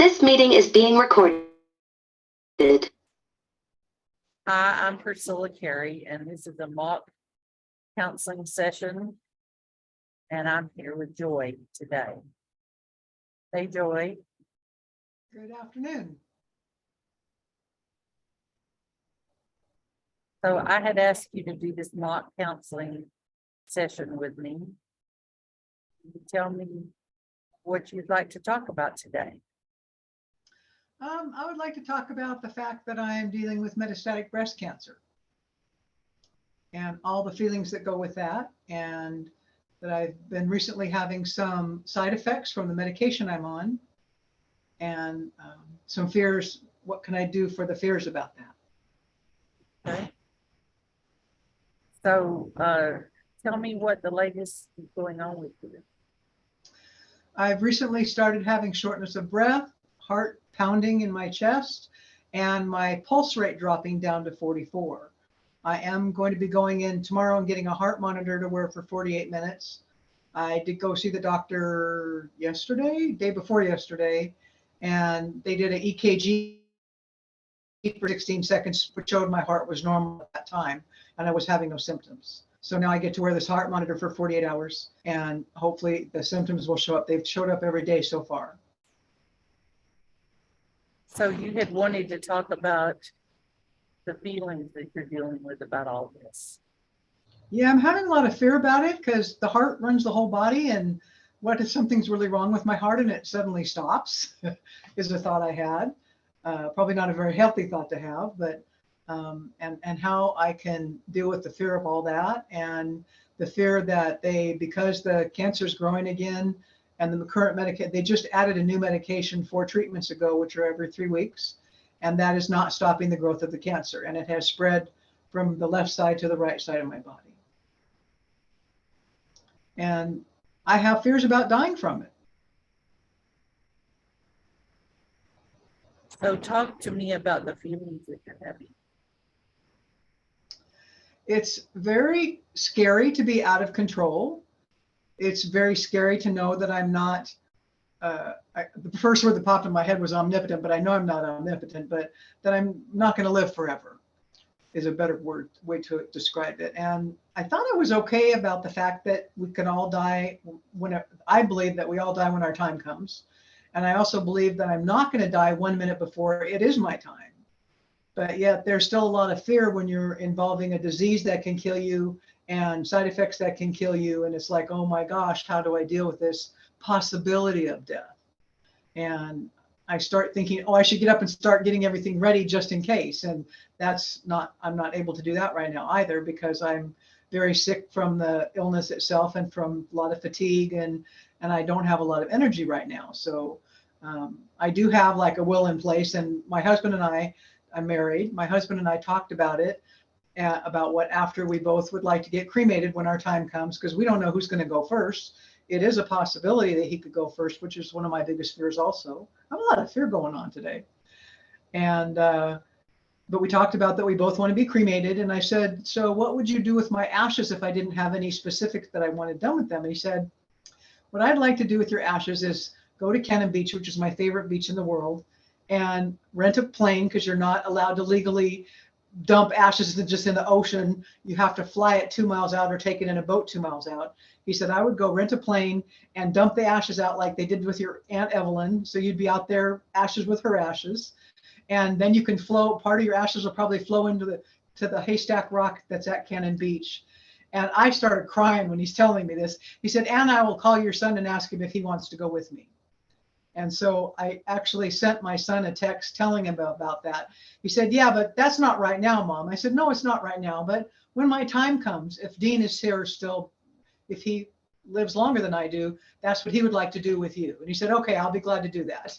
This meeting is being recorded. Hi, I'm Priscilla Carey, and this is a mock counseling session. And I'm here with Joy today. Hey, Joy. Good afternoon. So I had asked you to do this mock counseling session with me. Can you tell me what you'd like to talk about today? I would like to talk about the fact that I am dealing with metastatic breast cancer and all the feelings that go with that, and that I've been recently having some side effects from the medication I'm on, and some fears. What can I do for the fears about that? Okay. So tell me what the latest is going on with you. I've recently started having shortness of breath, heart pounding in my chest, and my pulse rate dropping down to 44. I am going to be going in tomorrow and getting a heart monitor to wear for 48 minutes. I did go see the doctor yesterday, day before yesterday, and they did an EKG for 16 seconds, which showed my heart was normal at that time, and I was having no symptoms. So now I get to wear this heart monitor for 48 hours, and hopefully the symptoms will show up. They've showed up every day so far. So you had wanted to talk about the feelings that you're dealing with about all this. Yeah, I'm having a lot of fear about it because the heart runs the whole body, and what if something's really wrong with my heart and it suddenly stops is a thought I had. Probably not a very healthy thought to have, but and how I can deal with the fear of all that, and the fear that because the cancer is growing again, and the current medication, they just added a new medication 4 treatments ago, which are every 3 weeks, and that is not stopping the growth of the cancer, and it has spread from the left side to the right side of my body. And I have fears about dying from it. So talk to me about the feelings that you're having. It's very scary to be out of control. It's very scary to know that I'm not, the first word that popped in my head was omnipotent, but I know I'm not omnipotent, but that I'm not going to live forever is a better way to describe it. And I thought I was okay about the fact that we can all die I believe that we all die when our time comes. And I also believe that I'm not going to die 1 minute before it is my time. But yet there's still a lot of fear when you're involving a disease that can kill you and side effects that can kill you. And it's like, oh my gosh, how do I deal with this possibility of death? And I start thinking, oh, I should get up and start getting everything ready just in case. And I'm not able to do that right now either, because I'm very sick from the illness itself and from a lot of fatigue, and I don't have a lot of energy right now. So I do have like a will in place, and my husband and I'm married. My husband and I talked about it, about what after we both would like to get cremated when our time comes, because we don't know who's going to go first. It is a possibility that he could go first, which is one of my biggest fears also. I have a lot of fear going on today. And, but we talked about that we both want to be cremated. And I said, so what would you do with my ashes if I didn't have any specifics that I wanted done with them? And he said, what I'd like to do with your ashes is go to Cannon Beach, which is my favorite beach in the world, and rent a plane, because you're not allowed to legally dump ashes just in the ocean. You have to fly it 2 miles out or take it in a boat 2 miles out. He said, I would go rent a plane and dump the ashes out like they did with your Aunt Evelyn. So you'd be out there, ashes with her ashes. And then you can flow, part of your ashes will probably flow into the haystack rock that's at Cannon Beach. And I started crying when he's telling me this. He said, and I will call your son and ask him if he wants to go with me. And so I actually sent my son a text telling him about that. He said, yeah, but that's not right now, Mom. I said, no, it's not right now. But when my time comes, if Dean is here still, if he lives longer than I do, that's what he would like to do with you. And he said, okay, I'll be glad to do that.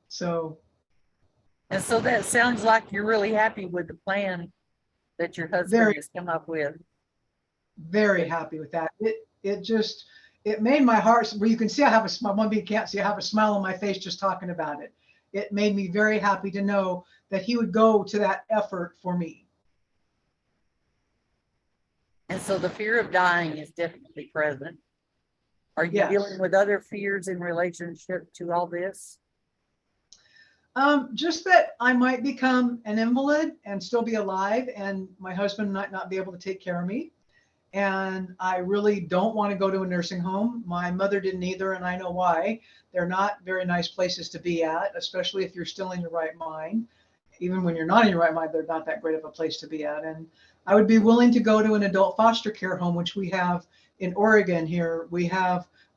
So. And so that sounds like you're really happy with the plan that your husband has come up with. Very happy with that. It made my heart, where you can see I have a smile. One of you can't see, I have a smile on my face just talking about it. It made me very happy to know that he would go to that effort for me. And so the fear of dying is definitely present. Are you Yes. dealing with other fears in relationship to all this? Just that I might become an invalid and still be alive, and my husband might not be able to take care of me. And I really don't want to go to a nursing home. My mother didn't either, and I know why. They're not very nice places to be at, especially if you're still in your right mind. Even when you're not in your right mind, they're not that great of a place to be at. And I would be willing to go to an adult foster care home, which we have in Oregon here.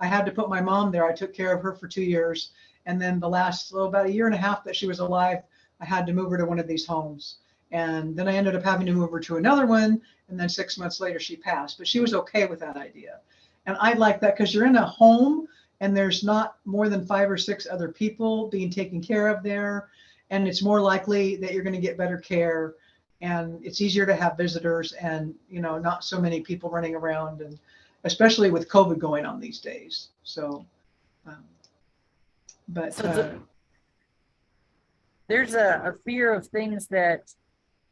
I had to put my mom there. I took care of her for 2 years. And then the last, about a year and a half that she was alive, I had to move her to one of these homes. And then I ended up having to move her to another one. And then 6 months later, she passed. But she was okay with that idea. And I like that because you're in a home and there's not more than 5 or 6 other people being taken care of there. And it's more likely that you're going to get better care. And it's easier to have visitors and, not so many people running around, and especially with COVID going on these days. So, there's a fear of things that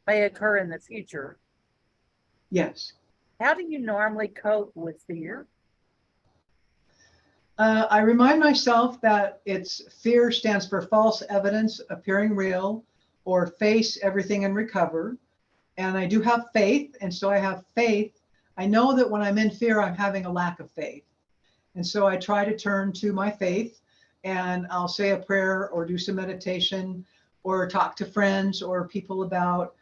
may occur in the future. Yes. How do you normally cope with fear? I remind myself that fear stands for false evidence appearing real, or face everything and recover. And I do have faith. And so I have faith. I know that when I'm in fear, I'm having a lack of faith. And so I try to turn to my faith, and I'll say a prayer or do some meditation or talk to friends or people about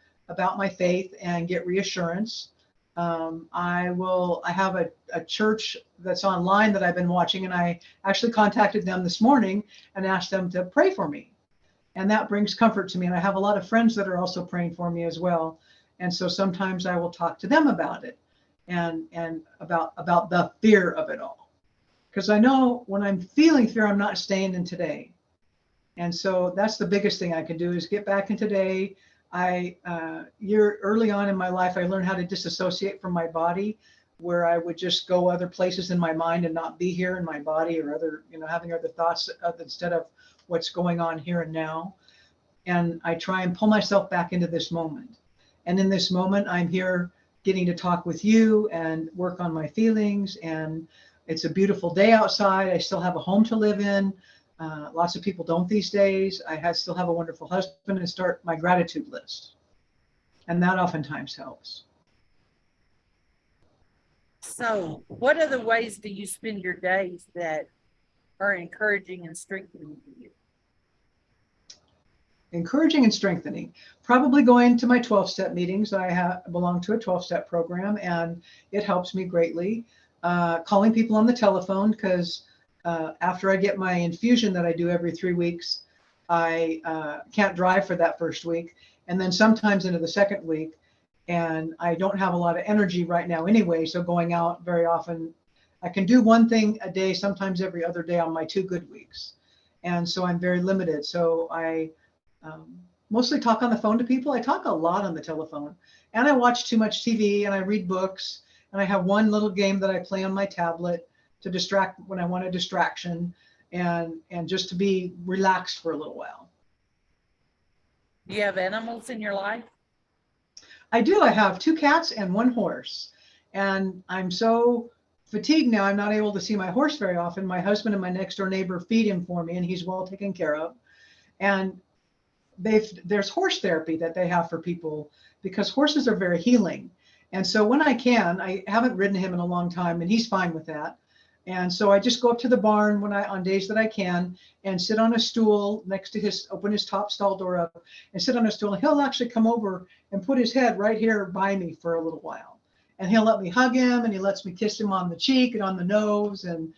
my faith and get reassurance. I have a church that's online that I've been watching, and I actually contacted them this morning and asked them to pray for me. And that brings comfort to me. And I have a lot of friends that are also praying for me as well. And so sometimes I will talk to them about it and about the fear of it all. Because I know when I'm feeling fear, I'm not staying in today. And so that's the biggest thing I can do is get back in today. Early on in my life, I learned how to disassociate from my body, where I would just go other places in my mind and not be here in my body, or having other thoughts instead of what's going on here and now. And I try and pull myself back into this moment. And in this moment, I'm here getting to talk with you and work on my feelings. And it's a beautiful day outside. I still have a home to live in. Lots of people don't these days. I still have a wonderful husband, and start my gratitude list. And that oftentimes helps. So what other ways do you spend your days that are encouraging and strengthening to you? Encouraging and strengthening. Probably going to my 12-step meetings. I belong to a 12-step program, and it helps me greatly. Calling people on the telephone, because after I get my infusion that I do every 3 weeks, I can't drive for that first week, and then sometimes into the second week, and I don't have a lot of energy right now anyway, so going out very often, I can do one thing a day, sometimes every other day on my 2 good weeks, and so I'm very limited. So I mostly talk on the phone to people. I talk a lot on the telephone, and I watch too much TV, and I read books, and I have one little game that I play on my tablet to distract when I want a distraction, and just to be relaxed for a little while. Do you have animals in your life? I do. I have 2 cats and 1 horse, and I'm so fatigued now, I'm not able to see my horse very often. My husband and my next door neighbor feed him for me, and he's well taken care of. And there's horse therapy that they have for people, because horses are very healing. And so when I haven't ridden him in a long time, and he's fine with that. And so I just go up to the barn on days that I can, and sit on a stool next to open his top stall door up and sit on a stool. And he'll actually come over and put his head right here by me for a little while. And he'll let me hug him, and he lets me kiss him on the cheek and on the nose. And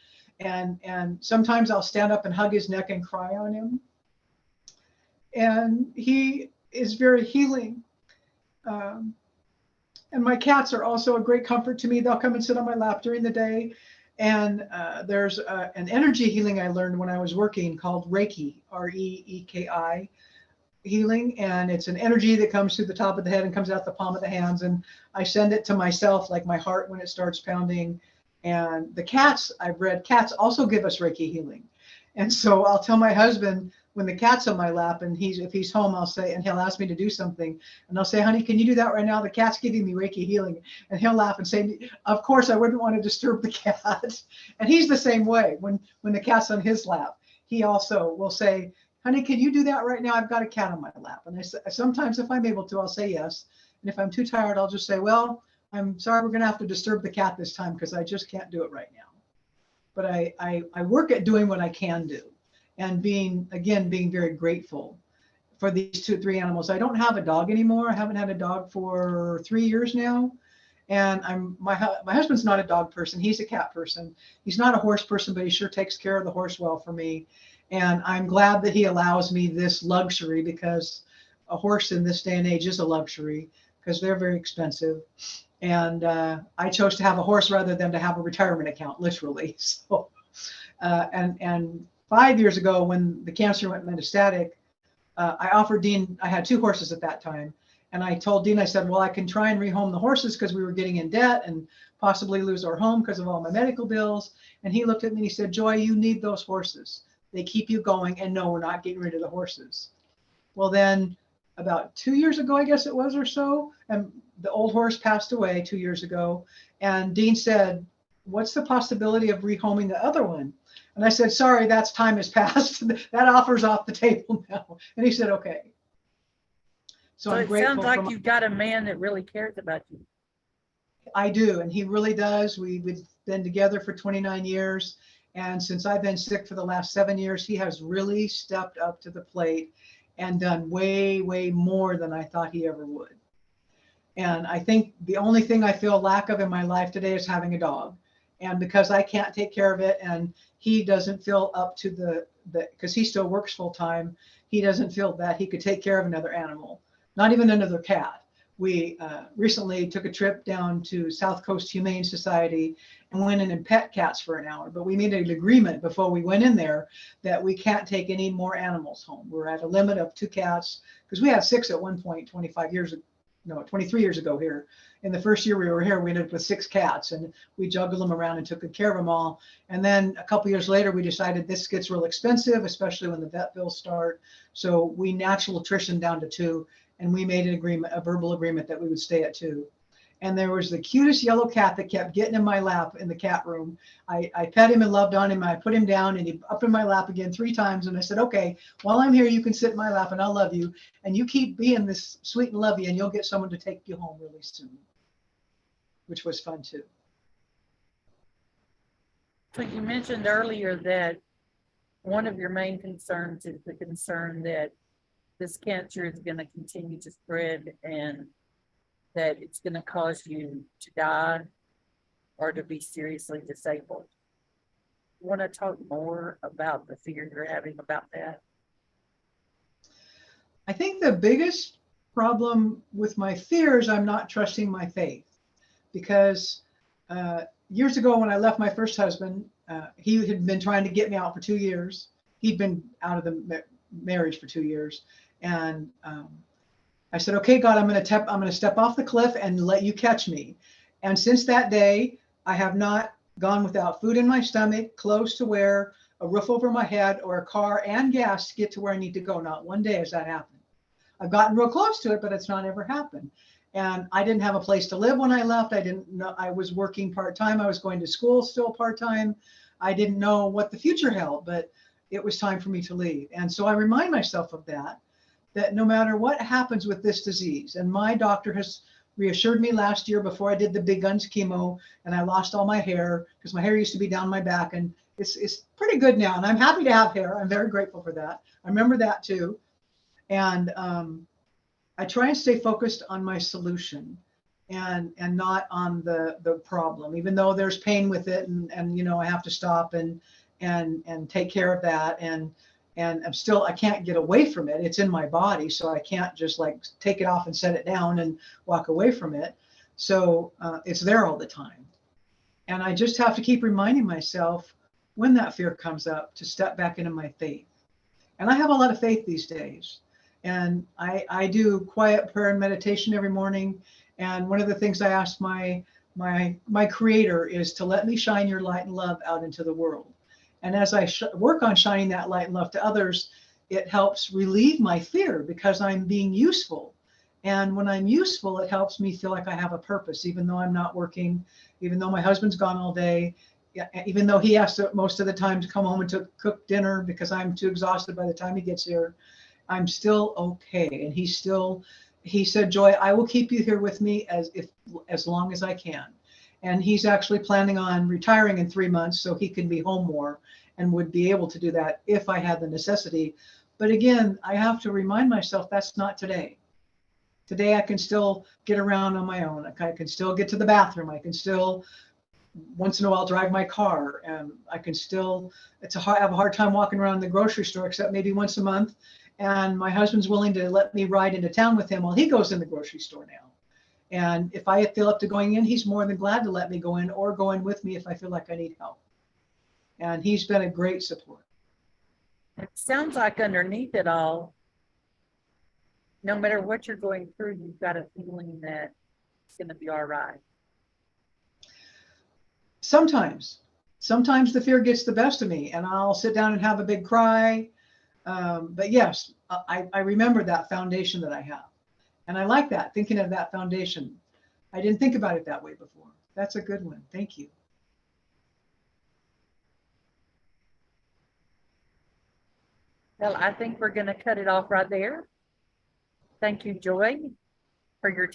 sometimes I'll stand up and hug his neck and cry on him. And he is very healing. And my cats are also a great comfort to me. They'll come and sit on my lap during the day. And there's an energy healing I learned when I was working called Reiki, Reeki healing. And it's an energy that comes through the top of the head and comes out the palm of the hands. And I send it to myself, like my heart when it starts pounding. And the cats, I've read, cats also give us Reiki healing. And so I'll tell my husband, when the cat's on my lap and if he's home, I'll say, and he'll ask me to do something, and I'll say, honey, can you do that right now? The cat's giving me Reiki healing. And he'll laugh and say, of course, I wouldn't want to disturb the cat. And he's the same way. When the cat's on his lap, he also will say, honey, can you do that right now? I've got a cat on my lap. And I sometimes if I'm able to, I'll say yes. And if I'm too tired, I'll just say, well, I'm sorry, we're going to have to disturb the cat this time because I just can't do it right now. But I work at doing what I can do and being very grateful for these 3 animals. I don't have a dog anymore. I haven't had a dog for 3 years now. And my husband's not a dog person. He's a cat person. He's not a horse person, but he sure takes care of the horse well for me. And I'm glad that he allows me this luxury, because a horse in this day and age is a luxury because they're very expensive. And I chose to have a horse rather than to have a retirement account, literally. So, and 5 years ago, when the cancer went metastatic, I offered Dean, I had 2 horses at that time. And I told Dean, I said, well, I can try and rehome the horses because we were getting in debt and possibly lose our home because of all my medical bills. And he looked at me and he said, Joy, you need those horses. They keep you going. And no, we're not getting rid of the horses. Well, then about 2 years ago, I guess it was, or so, and the old horse passed away 2 years ago. And Dean said, what's the possibility of rehoming the other one? And I said, sorry, that's time has passed. That offer's off the table now. And he said, okay. So I'm it grateful sounds like for you've got a man that really cares about you. I do, and he really does. We've been together for 29 years. And since I've been sick for the last 7 years, he has really stepped up to the plate and done way, way more than I thought he ever would. And I think the only thing I feel lack of in my life today is having a dog. And because I can't take care of it, and he doesn't feel up to because he still works full time, he doesn't feel that he could take care of another animal, not even another cat. We recently took a trip down to South Coast Humane Society and went in and pet cats for an hour. But we made an agreement before we went in there that we can't take any more animals home. We're at a limit of 2 cats because we had 6 at one point, 23 years ago here. In the first year we were here, we ended up with 6 cats, and we juggled them around and took good care of them all. And then a couple years later, we decided this gets real expensive, especially when the vet bills start. So we natural attrition down to 2. And we made a verbal agreement that we would stay at 2. And there was the cutest yellow cat that kept getting in my lap in the cat room. I pet him and loved on him. I put him down and he up in my lap again 3 times. And I said, okay, while I'm here, you can sit in my lap and I'll love you. And you keep being this sweet and lovey and you'll get someone to take you home really soon, which was fun too. So you mentioned earlier that one of your main concerns is the concern that this cancer is going to continue to spread and that it's going to cause you to die or to be seriously disabled. Want to talk more about the fear you're having about that? I think the biggest problem with my fear is I'm not trusting my faith, because years ago when I left my first husband, he had been trying to get me out for 2 years. He'd been out of the marriage for 2 years. And I said, okay, God, I'm going to step off the cliff and let you catch me. And since that day, I have not gone without food in my stomach, clothes to wear, a roof over my head, or a car and gas to get to where I need to go. Not one day has that happened. I've gotten real close to it, but it's not ever happened. And I didn't have a place to live when I left. I didn't know. I was working part-time. I was going to school still part-time. I didn't know what the future held, but it was time for me to leave. And so I remind myself of that no matter what happens with this disease, and my doctor has reassured me last year before I did the big guns chemo and I lost all my hair, because my hair used to be down my back, and it's pretty good now. And I'm happy to have hair. I'm very grateful for that. I remember that too. And I try and stay focused on my solution and not on the problem, even though there's pain with it. And you know, I have to stop and take care of that. And I can't get away from it. It's in my body. So I can't just like take it off and set it down and walk away from it. So it's there all the time. And I just have to keep reminding myself when that fear comes up to step back into my faith. And I have a lot of faith these days. And I do quiet prayer and meditation every morning. And one of the things I ask my creator is to let me shine your light and love out into the world. And as I work on shining that light and love to others, it helps relieve my fear because I'm being useful. And when I'm useful, it helps me feel like I have a purpose, even though I'm not working, even though my husband's gone all day. yeah, even though he has to most of the time to come home and to cook dinner because I'm too exhausted by the time he gets here, I'm still okay. And he said, Joy, I will keep you here with me as long as I can. And he's actually planning on retiring in 3 months so he can be home more and would be able to do that if I had the necessity. But again, I have to remind myself that's not today. Today I can still get around on my own. I can still get to the bathroom. I can still once in a while drive my car, and I can still I have a hard time walking around the grocery store except maybe once a month. And my husband's willing to let me ride into town with him while he goes in the grocery store now. And if I feel up to going in, he's more than glad to let me go in or go in with me if I feel like I need help. And he's been a great support. It sounds like underneath it all, no matter what you're going through, you've got a feeling that it's gonna be all right. Sometimes the fear gets the best of me and I'll sit down and have a big cry. But yes, I remember that foundation that I have. And I like that, thinking of that foundation. I didn't think about it that way before. That's a good one. Thank you. Well, I think we're gonna cut it off right there. Thank you, Joy, for your time.